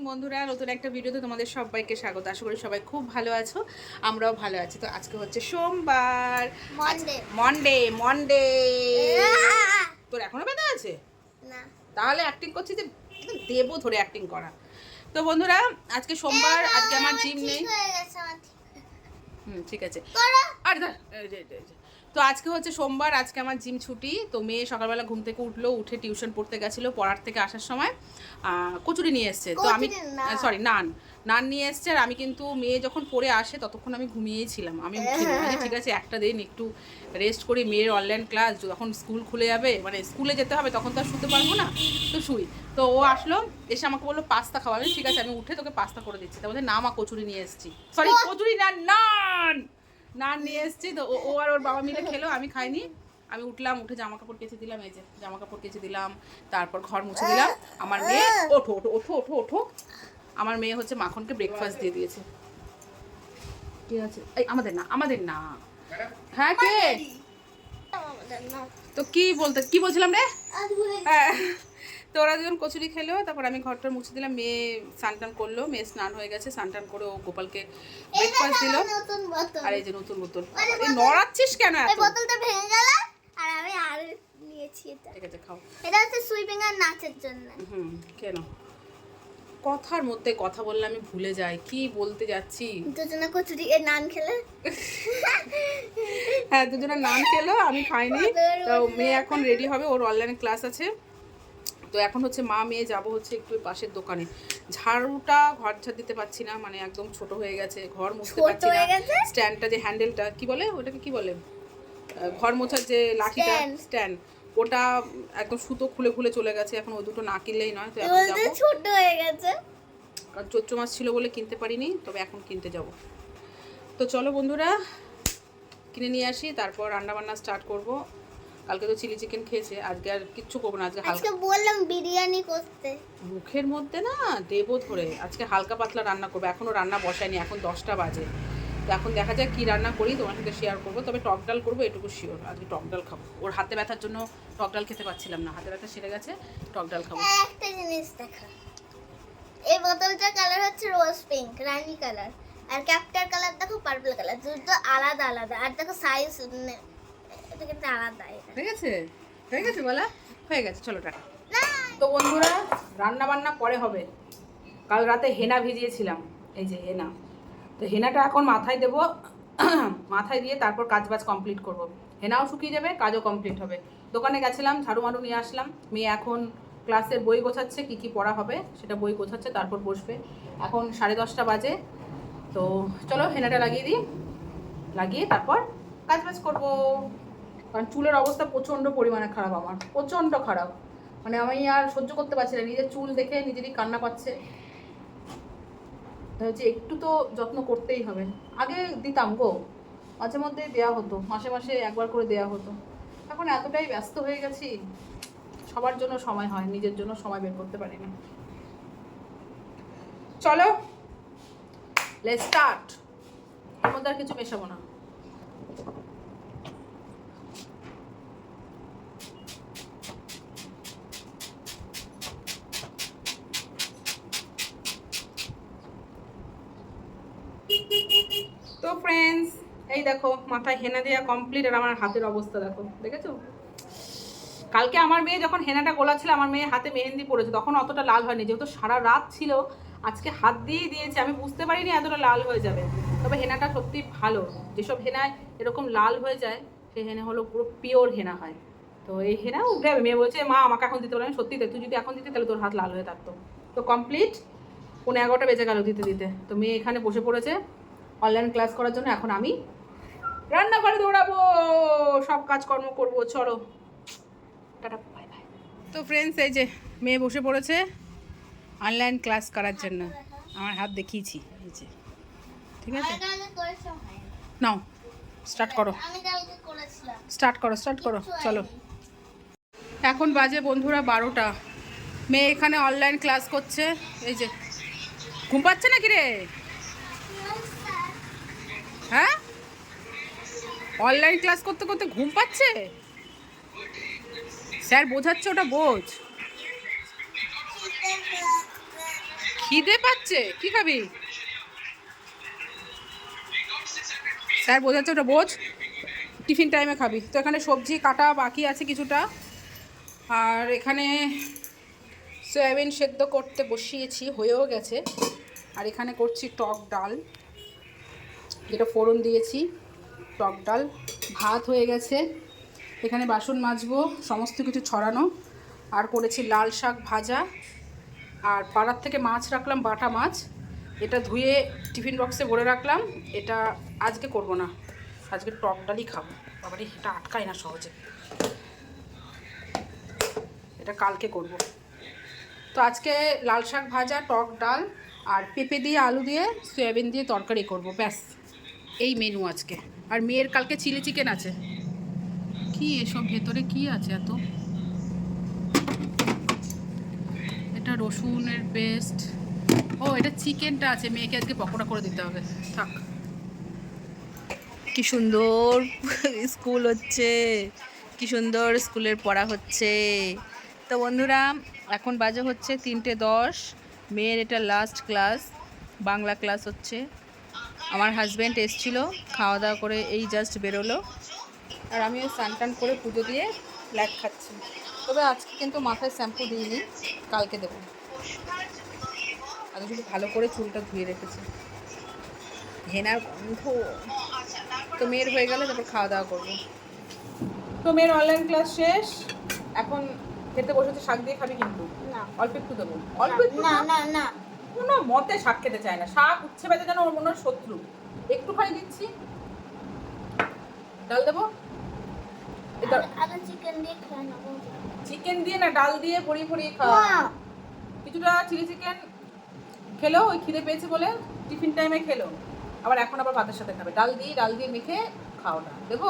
বন্ধুরা, নতুন একটা ভিডিওতে তোমাদের সবাইকে স্বাগত। আশা করি সবাই খুব ভালো আছো, আমরাও ভালো আছি। তো আজকে হচ্ছে সোমবার, মন্ডে মন্ডে। তোর এখনো ব্যথা আছে? না, তাহলে অ্যাক্টিং করছি যে দেবো ধরে অ্যাক্টিং করা। তো বন্ধুরা, আজকে সোমবার, আজকে আমার জিম নেই। ঠিক আছে। আর তো আজকে হচ্ছে সোমবার, আজকে আমার জিম ছুটি। তো মেয়ে সকালবেলা ঘুম থেকে উঠলো, উঠে টিউশন পড়তে গেছিলো। পড়ার থেকে আসার সময় কচুরি নিয়ে এসছে। তো আমি সরি নান নিয়ে এসছে। আর আমি কিন্তু মেয়ে যখন পড়ে আসে ততক্ষণ আমি ঘুমিয়েই ছিলাম। আমি উঠিনি, ঠিক আছে একটা দিন একটু রেস্ট করি। মেয়ের অনলাইন ক্লাস, যখন স্কুল খুলে যাবে, মানে স্কুলে যেতে হবে, তখন তো আর শুতে পারবো না, তো শুই। তো ও আসলো, এসে আমাকে বললো পাস্তা খাওয়া। আমি ঠিক আছে, আমি উঠে তোকে পাস্তা করে দিচ্ছি। তার মধ্যে না, মা কচুরি নিয়ে এসেছি, সরি কচুরি না, নান নিয়ে এসেছি। তো ও আর ওর বাবা মিলে খেলো, আমি খাইনি। আমি উঠলাম, উঠে জামা কাপড় কেচে দিলাম। এই যে জামা কাপড় কেচে দিলাম, তারপর ঘর মুছে দিলাম। আমার মেয়ে ওঠো ওঠো ওঠো ওঠো ওঠো, আমার মেয়ে হচ্ছে মাখনকে ব্রেকফাস্ট দিয়ে দিয়েছে। কে আছে? এই আমাদের না। হ্যাঁ কে? তো কি বলছিলাম রে? হ্যাঁ, তো ওরা যখন কচুরি খেলো, তারপর আমি ঘরটা মুছে দিলাম। মেয়ে স্নান করলো, মেয়ে স্নান হয়ে গেছে। স্নান করে ও গোপালকে ব্রেকফাস্ট দিল। আর এই যে নতুন বোতল। এই নড়াচ্ছিস কেন এত? এই বোতলটা ভেঙে গেল আর আমি আর নিয়েছি এটা। ঠিক আছে, খাও। এটা হচ্ছে সুইপিং আর নাচের জন্য। কেন কথার মধ্যে কথা বললে আমি ভুলে যাই কি বলতে যাচ্ছি। দুজনে কচুরি এর নান খেলে। হ্যাঁ, দুজনে নান খেলো, আমি খাইনি। তো মেয়ে এখন রেডি হবে, ওর অনলাইন ক্লাস আছে। তো এখন হচ্ছে মা মেয়ে যাবো হচ্ছে একটু পাশের দোকানে। ঝাড়ুটা ঘর ঝাড় দিতে পারছি না, মানে একদম ছোট হয়ে গেছে, ঘর মুছতে পারছি না। স্ট্যান্ডটা যে হ্যান্ডেলটা কি বলে, ওটাকে কি বলে, ঘর মোছার যে লাঠিটা, স্ট্যান্ড, ওটা একদম সুতো খুলে খুলে চলে গেছে। এখন ওই দুটো না কিনলেই নয়। তো এখন যাবো, ছোট হয়ে গেছে, কারণ চৈত্র মাস ছিল বলে কিনতে পারিনি, তবে এখন কিনতে যাব। তো চলো বন্ধুরা, কিনে নিয়ে আসি, তারপর রান্না বান্না স্টার্ট করব। কালকে তো চিলি চিকেন খেয়েছে, আজকে আর কিচ্ছু করবো না। আজকে বললাম বিরিয়ানি করতে, মুখের মধ্যে না দেবো ধরে। আজকে হালকা পাতলা রান্না করবো, এখনও রান্না বসায়নি, এখন 10টা বাজে। তো এখন দেখা যায় কী রান্না করি, তোমার সাথে শেয়ার করবো। তবে টক ডাল করবো, এটুকু শিওর। আজকে টক ডাল খাবো। ওর হাতে ব্যথার জন্য টক ডাল খেতে পারছিলাম না, হাতে ব্যথা সেরে গেছে, টক ডাল খাবো। একটা জিনিস দেখা, এই বোতলটার কালার হচ্ছে রোজ পিঙ্ক, রানী কালার, আর ক্যাপটার কালার দেখো পার্পল কালার। দুটো আলাদা আলাদা, আর দেখো সাইজ এটা কিন্তু আলাদা। ঠিক আছে, হয়ে গেছে বলা, হয়ে গেছে, চলো টাটা। তো বন্ধুরা, রান্না বান্না পরে হবে। কাল রাতে হেনা ভিজিয়েছিলাম, এই যে হেনা। তো হেনাটা এখন মাথায় দেবো, মাথায় দিয়ে তারপর কাজবাজ কমপ্লিট করব। হেনাও শুকিয়ে যাবে, কাজও কমপ্লিট হবে। দোকানে গেছিলাম, ঝাড়ু মাড়ু নিয়ে আসলাম। মেয়ে এখন ক্লাসের বই গোছাচ্ছে, কী কী পড়া হবে সেটা বই গোছাচ্ছে, তারপর বসবে। এখন 10:30 বাজে। তো চলো হেনাটা লাগিয়ে দিই, লাগিয়ে তারপর কাজবাজ করবো। কারণ চুলের অবস্থা প্রচণ্ড পরিমাণে খারাপ, আমার প্রচণ্ড খারাপ। মানে আমি আর সহ্য করতে পারছি না, নিজের চুল দেখে নিজেরই কান্না পাচ্ছে। হচ্ছে একটু তো যত্ন করতেই হবে। আগে দিতাম গো, মাঝে মধ্যে দেওয়া হতো, মাসে মাসে একবার করে দেওয়া হতো। এখন এতটাই ব্যস্ত হয়ে গেছি, সবার জন্য সময় হয়, নিজের জন্য সময় বের করতে পারি না। চলো লেটস স্টার্ট। এর মধ্যে আর কিছু মেশাবো না। তো ফ্রেন্ডস, এই দেখো মাথায় হেনা দেওয়া কমপ্লিট, আর আমার হাতের অবস্থা দেখো, দেখেছো? কালকে আমার মেয়ে যখন হেনাটা গোলাচ্ছিল, আমার মেয়ে হাতে মেহেন্দি পড়েছে, তখন অতটা লাল হয়নি, যেহেতু সারা রাত ছিল। আজকে হাত দিয়েই দিয়েছে, আমি বুঝতে পারিনি এতটা লাল হয়ে যাবে। তবে হেনাটা সত্যি ভালো, যেসব হেনায় এরকম লাল হয়ে যায় সেই হেনা হলো পুরো পিওর হেনা হয়। তো এই হেনা উঠে মেয়ে বলছে মা আমাকে এখন দিতে পারলাম, সত্যি তুই যদি এখন দিতে তাহলে তোর হাত লাল হয়ে থাকতো। তো কমপ্লিট 11:30 বেজে গেল দিতে দিতে। তো মেয়ে এখানে বসে পড়েছে অনলাইন ক্লাস করার জন্য। এখন আমি রান্নাঘরে দৌড়াবো, সব কাজকর্ম করবো। চলো টাটা, বাই বাই। তো ফ্রেন্ডস, এই যে মেয়ে বসে পড়েছে অনলাইন ক্লাস করার জন্য। আমার হাত দেখিয়েছি, এই যে, ঠিক আছে। নাও স্টার্ট করো, স্টার্ট করো চলো। এখন বাজে বন্ধুরা 12টা। মেয়ে এখানে অনলাইন ক্লাস করছে। এই যে ঘুম পাচ্ছে নাকি রে? হ্যাঁ, অনলাইন ক্লাস করতে করতে ঘুম পাচ্ছে? স্যার বোঝাচ্ছে, ওটা বোঝ। খিদে পাচ্ছে, কি খাবি? স্যার বোঝাচ্ছে, ওটা বোঝ, টিফিন টাইমে খাবি। তো এখানে সবজি কাটা বাকি আছে কিছুটা, আর এখানে সয়াবিন সেদ্ধ করতে বসিয়েছি, হয়েও গেছে। আর এখানে করছি টক ডাল, যেটা ফোড়ন দিয়েছি, টক ডাল। ভাত হয়ে গেছে, এখানে বাসন মাজবো, সমস্ত কিছু ছড়ানো। আর করেছি লাল শাক ভাজা, আর পাড়ার থেকে মাছ রাখলাম, বাটা মাছ, এটা ধুয়ে টিফিন বক্সে ভরে রাখলাম। এটা আজকে করব না, আজকে টক ডালই খাবো। বাবারে, এটা আটকায় না সহজে, এটা কালকে করব। তো আজকে লাল শাক ভাজা, টক ডাল, আর পেঁপে দিয়ে আলু দিয়ে সয়াবিন দিয়ে তরকারি করব, ব্যাস এই মেনু আজকে। আর মেয়ের কালকে চিলি চিকেন আছে। কি এসব ভেতরে কি আছে এত? এটা রসুনের পেস্ট। ও, এটা চিকেনটা আছে, মেয়েকে আজকে পকোড়া করে দিতে হবে, থাক। কি সুন্দর স্কুল হচ্ছে, কি সুন্দর স্কুলের পড়া হচ্ছে। তো বন্ধুরা, এখন বাজে হচ্ছে 3:10। মেয়ের এটা লাস্ট ক্লাস, বাংলা ক্লাস হচ্ছে। আমার হাজব্যান্ড এসেছিলো, খাওয়া দাওয়া করে এই জাস্ট বেরোলো। আর আমিও স্নান টান করে পুজো দিয়ে ব্ল্যাক খাচ্ছি। তবে আজকে কিন্তু মাথায় শ্যাম্পু দিইনি, কালকে দেবো। আগে শুধু ভালো করে চুলটা ধুয়ে রেখেছি, হেনার গন্ধ। তো মেয়ের হয়ে গেলে তারপর খাওয়া দাওয়া করবো। তো মেয়ের অনলাইন ক্লাস শেষ, এখন খেতে বসেছে। শাক দিয়ে খাবি কিন্তু, অল্প একটু দেবো, অল্প একটু। না না না, কোনো মতে শাক খেতে চায় না, শাক উচ্ছে বেঁধে যেন ওর মনে হয় শত্রু। একটুখানি দিচ্ছি, ডাল দেবো, চিকেন দিয়ে না, ডাল দিয়ে ভরিয়ে ভরিয়ে খাওয়া। কিছুটা চিলি চিকেন খেলো, ওই খিদে পেয়েছে বলে টিফিন টাইমে খেলো, আবার এখন আবার ভাতের সাথে খাবে। ডাল দিয়ে মেখে খাওয়াটা দেবো।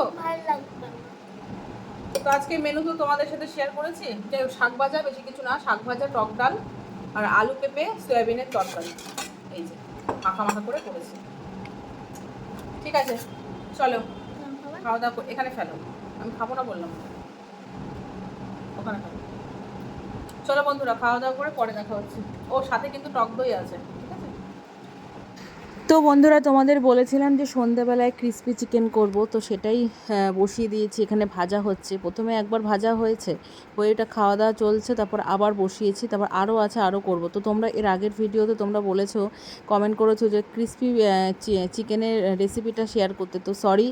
তো আজকে মেনু তো তোমাদের সাথে শেয়ার করেছি, যে শাক ভাজা, বেশি কিছু না, শাক ভাজা, টক ডাল, আর আলু পেঁপে সয়াবিনের তরকারি, এই যে মাখা মাখা করে করেছি। ঠিক আছে, চলো খাওয়া দাওয়া এখানে ফেলো, আমি খাবো না বললাম, ওখানে খাবো। চলো বন্ধুরা, খাওয়া দাওয়া করে পরে দেখা হচ্ছে। ও, সাথে কিন্তু টক দই আছে, ঠিক আছে। তো বন্ধুরা, তোমাদের বলেছিলাম যে সন্ধ্যাবেলায় ক্রিস্পি চিকেন করব, তো সেটাই বসিয়ে দিয়েছি। এখানে ভাজা হচ্ছে, প্রথমে একবার ভাজা হয়েছে, হয়ে এটা খাওয়া দাওয়া চলছে, তারপর আবার বসিয়েছি, তারপর আরও আছে, আরও করব। তো তোমরা এর আগের ভিডিওতে তোমরা বলেছো, কমেন্ট করেছো যে ক্রিস্পি চিকেনের রেসিপিটা শেয়ার করতে। তো সরি,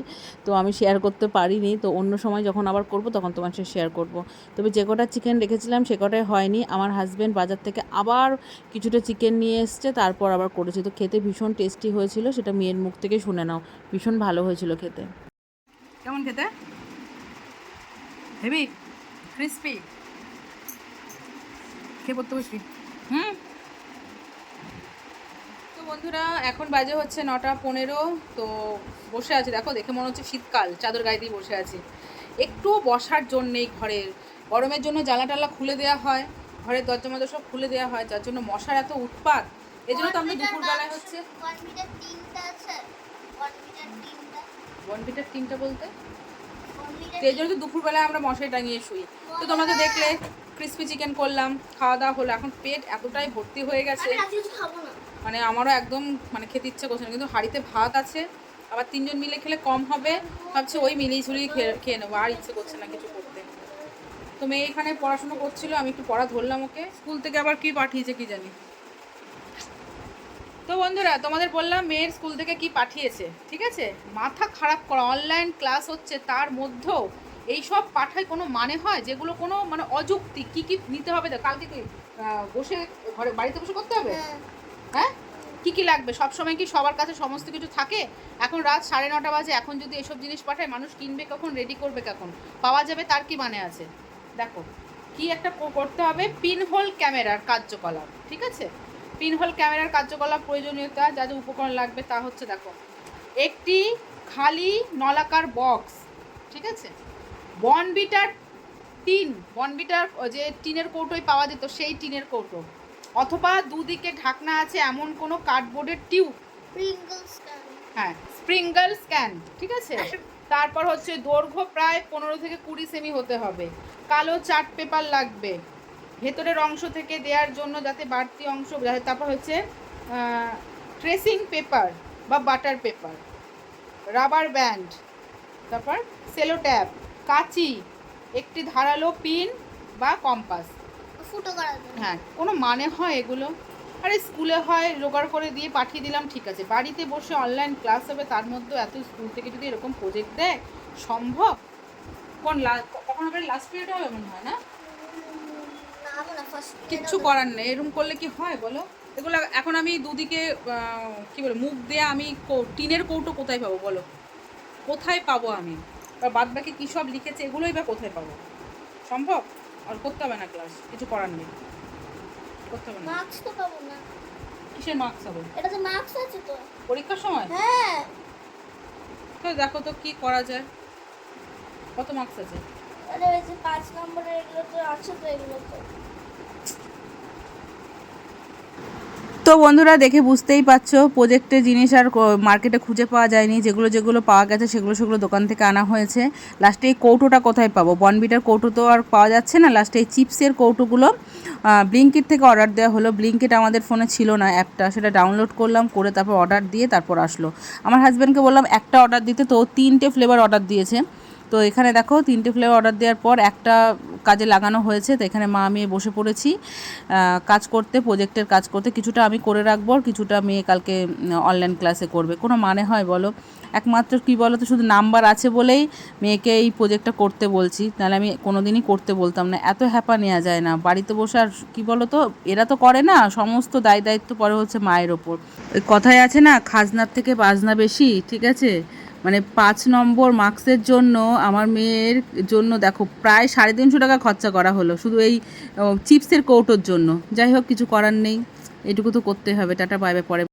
তো আমি শেয়ার করতে পারিনি। তো অন্য সময় যখন আবার করব তখন তোমার সাথে শেয়ার করব। তবে যে কটা চিকেন রেখেছিলাম সে কটাই হয়নি। আমার হাজব্যান্ড বাজার থেকে আবার কিছুটা চিকেন নিয়ে এসছে, তারপর আবার করেছি। তো খেতে ভীষণ টেস্টি হয়েছিল, সেটা মেয়ের মুখ থেকে শুনে নাও, ভীষণ ভালো হয়েছিল খেতে। কেমন খেতে? হেভি ক্রিস্পি, খেয়ে পড়তে বসবি। তো বন্ধুরা, এখন বাজে হচ্ছে 9:15। তো বসে আছি, দেখো দেখে মনে হচ্ছে শীতকাল, চাদর গায়ে দিয়ে বসে আছি। একটু বসার জন্যেই, ঘরের গরমের জন্য জানলা টালা খুলে দেওয়া হয়, ঘরের দরজা মধ্যে সব খুলে দেওয়া হয়, যার জন্য মশার এত উৎপাত। এই জন্য তো আমাদের দুপুরবেলায় হচ্ছে বনভিটার 3টা বলতে, এই জন্য তো দুপুরবেলায় আমরা মশারি টাঙিয়ে শুই। তো তোমরা তো দেখলে ক্রিস্পি চিকেন করলাম, খাওয়া দাওয়া হলো। এখন পেট এতটাই ভর্তি হয়ে গেছে, মানে আমারও একদম মানে খেতে ইচ্ছে করছে না, কিন্তু হাঁড়িতে ভাত আছে, আবার 3জন মিলে খেলে কম হবে, ভাবছি ওই মিলিয়ে ঝুলিয়ে খেয়ে নেবো, আর ইচ্ছে করছে না কিছু করতে। তো মেয়ে এখানে পড়াশুনো করছিল, আমি একটু পড়া ধরলাম ওকে, স্কুল থেকে আবার কি পাঠিয়েছে কি জানি। তো বন্ধুরা, তোমাদের বললাম মেয়ের স্কুল থেকে কি পাঠিয়েছে, ঠিক আছে। মাথা খারাপ করা, অনলাইন ক্লাস হচ্ছে, তার মধ্যেও এইসব পাঠায় কোনো মানে হয়, যেগুলো কোনো মানে অযুক্তি। কি কি নিতে হবে, কালকে কি বসে ঘরে বাড়িতে বসে করতে হবে? হ্যাঁ, কি কি লাগবে? সব সময় কি সবার কাছে সমস্ত কিছু থাকে? এখন রাত 9:30 বাজে, এখন যদি এসব জিনিস পাঠায়, মানুষ কিনবে কখন, রেডি করবে কখন, পাওয়া যাবে, তার কি মানে আছে? দেখো কি একটা করতে হবে, পিনহোল ক্যামেরার কার্যকলাপ, ঠিক আছে। পিনহোল ক্যামেরার কার্যকলাপ প্রয়োজনীয়তা, যা যা উপকরণ লাগবে তা হচ্ছে, দেখো, একটি খালি নলাকার বক্স, ঠিক আছে, বনভিটার টিন, বনভিটার যে টিনের কৌটোই পাওয়া যেত সেই টিনের কৌটো, অথবা দুদিকে ঢাকনা আছে এমন কোনো কার্ডবোর্ডের টিউব, হ্যাঁ, স্প্রিঙ্গল স্ক্যান, ঠিক আছে। তারপর হচ্ছে দৈর্ঘ্য প্রায় 15 থেকে 20 সেমি হতে হবে, কালো চার্ট পেপার লাগবে, ভেতরের অংশ থেকে দেওয়ার জন্য যাতে বাড়তি অংশ, তারপর হচ্ছে ট্রেসিং পেপার বা বাটার পেপার, রাবার ব্যান্ড, তারপর সেলো ট্যাপ, কাঁচি, একটি ধারালো পিন বা কম্পাস। ফুটো করার জন্য। হ্যাঁ, কোনো মানে হয় এগুলো? আরে স্কুলে হয় জোগাড় করে দিয়ে পাঠিয়ে দিলাম, ঠিক আছে, বাড়িতে বসে অনলাইন ক্লাস হবে, তার মধ্যে এত স্কুল থেকে যদি এরকম প্রজেক্ট দেয়, সম্ভব? কখন হবে? লাস্ট পিরিয়ডে হবে মনে হয় না? না মনে ফার্স্ট কিচ্ছু করার নেই, এরকম করলে কি হয় বলো? এগুলো এখন আমি দুদিকে কি বলে মুখ দিয়ে আমি টিনের কৌটো কোথায় পাবো বলো? কোথায় পাবো আমি? বা বাদ বাকি কী সব লিখেছে এগুলোই বা কোথায় পাবো? সম্ভব? আর করতে হবে না ক্লাস, কিছু করার নেই, করতে হবে না। মার্কস তো পাবো না। কিসের মার্কস হবে? এটা তো মার্কস আছে তো। পরীক্ষার সময়? হ্যাঁ। তো দেখো তো কি করা যায়, কত মার্কস আছে? আরে ওই যে 5 নম্বরের এগুলো তো আছে তো, এগুলো তো। তো বন্ধুরা দেখে বুঝতেই পারছো প্রজেক্টের জিনিস আর মার্কেটে খুঁজে পাওয়া যায়নি, যেগুলো যেগুলো পাওয়া গেছে সেগুলো দোকান থেকে আনা হয়েছে। লাস্টে এই কৌটোটা কোথায় পাবো? বনবিটার কৌটো তো আর পাওয়া যাচ্ছে না। লাস্টে এই চিপসের কৌটোগুলো ব্লিঙ্কিট থেকে অর্ডার দেওয়া হলো। ব্লিঙ্কিট আমাদের ফোনে ছিল না অ্যাপটা, সেটা ডাউনলোড করলাম, করে তারপর অর্ডার দিয়ে তারপর আসলো। আমার হাজব্যান্ডকে বললাম একটা অর্ডার দিতে, তো 3টে ফ্লেভার অর্ডার দিয়েছে। তো এখানে দেখো 3টে ফ্লেভার অর্ডার দেওয়ার পর একটা কাজে লাগানো হয়েছে। তো এখানে মা মেয়ে বসে পড়েছি কাজ করতে, প্রজেক্টের কাজ করতে। কিছুটা আমি করে রাখবো, আর কিছুটা মেয়ে কালকে অনলাইন ক্লাসে করবে। কোনো মানে হয় বলো? একমাত্র কী বলো তো, শুধু নাম্বার আছে বলেই মেয়েকে এই প্রজেক্টটা করতে বলছি, নাহলে আমি কোনো দিনই করতে বলতাম না। এত হ্যাপা নেওয়া যায় না বাড়িতে বসে। আর কী বলো তো, এরা তো করে না, সমস্ত দায়িত্ব পড়ে হচ্ছে মায়ের ওপর। ওই কথায় আছে না, খাজনার থেকে বাজনা বেশি, ঠিক আছে? মানে 5 নম্বর মার্কসের জন্য আমার মেয়ের জন্য দেখো প্রায় 350 টাকা খরচা করা হলো শুধু এই চিপসের কৌটোর জন্য। যাই হোক, কিছু করার নেই, এটুকু তো করতে হবে। টাটা, বাই বাই, পরে।